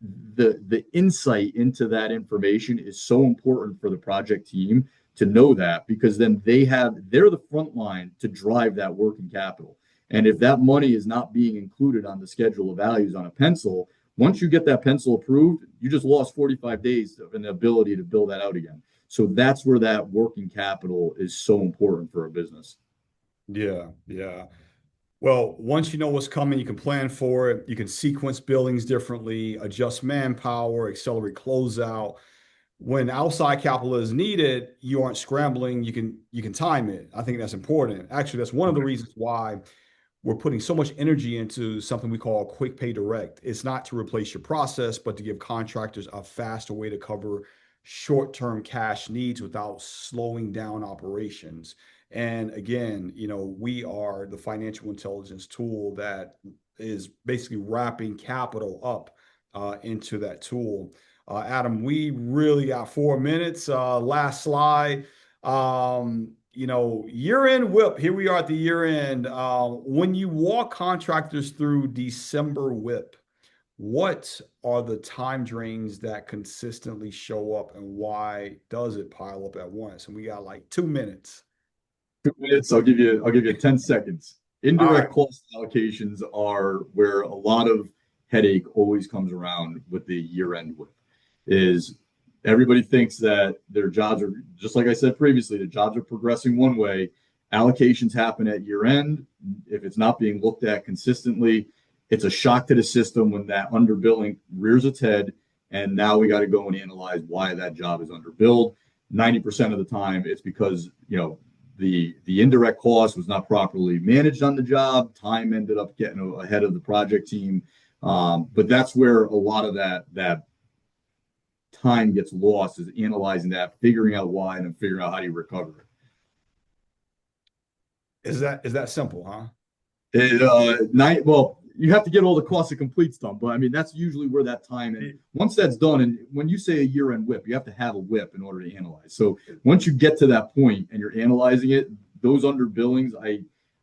the insight into that information is so important for the project team to know that, because then they're the front line to drive that working capital. And if that money is not being included on the schedule of values on a pencil, once you get that pencil approved, you just lost 45 days of an ability to build that out again. So that's where that working capital is so important for a business. Yeah, yeah. Well, once you know what's coming, you can plan for it. You can sequence billings differently, adjust manpower, accelerate closeout. When outside capital is needed, you aren't scrambling. You can time it. I think that's important. Actually, that's one of the reasons why we're putting so much energy into something we call quick pay direct. It's not to replace your process, but to give contractors a faster way to cover short-term cash needs without slowing down operations. And again, we are the financial intelligence tool that is basically wrapping capital up into that tool. Adam, we really got 4 minutes. Last slide. Year-end WIP. Here we are at the year end. When you walk contractors through December WIP, what are the time drains that consistently show up, and why does it pile up at once? And we got like 2 minutes. 2 minutes. I'll give you 10 seconds. All right. Indirect cost allocations are where a lot of headache always comes around with the year-end WIP. Is everybody thinks that their jobs are, just like I said previously, the jobs are progressing one way. Allocations happen at year end. If it's not being looked at consistently, it's a shock to the system when that underbilling rears its head. And now we got to go and analyze why that job is underbilled. 90% of the time, it's because, the indirect cost was not properly managed on the job. Time ended up getting ahead of the project team. But that's where a lot of that time gets lost, is analyzing that, figuring out why, and then figuring out how do you recover Is that simple, huh? it. Well, you have to get all the cost of complete done, but I mean that's usually where that time. And once that's done, and when you say a year-end WIP, you have to have a WIP in order to analyze. So once you get to that point and you're analyzing it, those underbillings,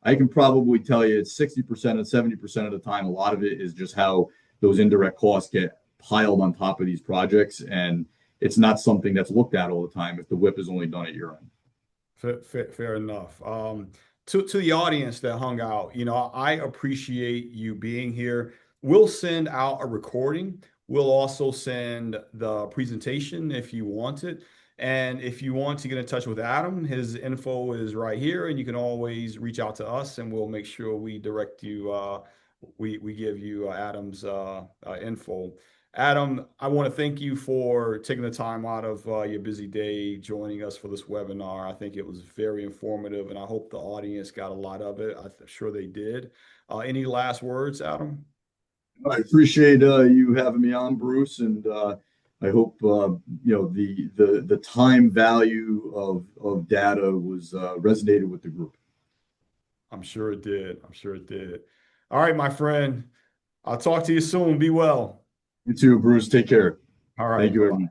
I can probably tell you it's 60% and 70% of the time. A lot of it is just how those indirect costs get piled on top of these projects, and it's not something that's looked at all the time if the WIP is only done at year end. Fair enough. To the audience that hung out, I appreciate you being here. We'll send out a recording. We'll also send the presentation if you want it. And if you want to get in touch with Adam, his info is right here, and you can always reach out to us, and we'll make sure we direct you. We give you Adam's info. Adam, I want to thank you for taking the time out of your busy day joining us for this webinar. I think it was very informative, and I hope the audience got a lot of it. I'm sure they did. Any last words, Adam? I appreciate you having me on, Bruce, and I hope the time value of data was resonated with the group. I'm sure it did. I'm sure it did. All right, my friend. I'll talk to you soon. Be well. You too, Bruce. Take care. All Thank right. you, Bye-bye. everyone.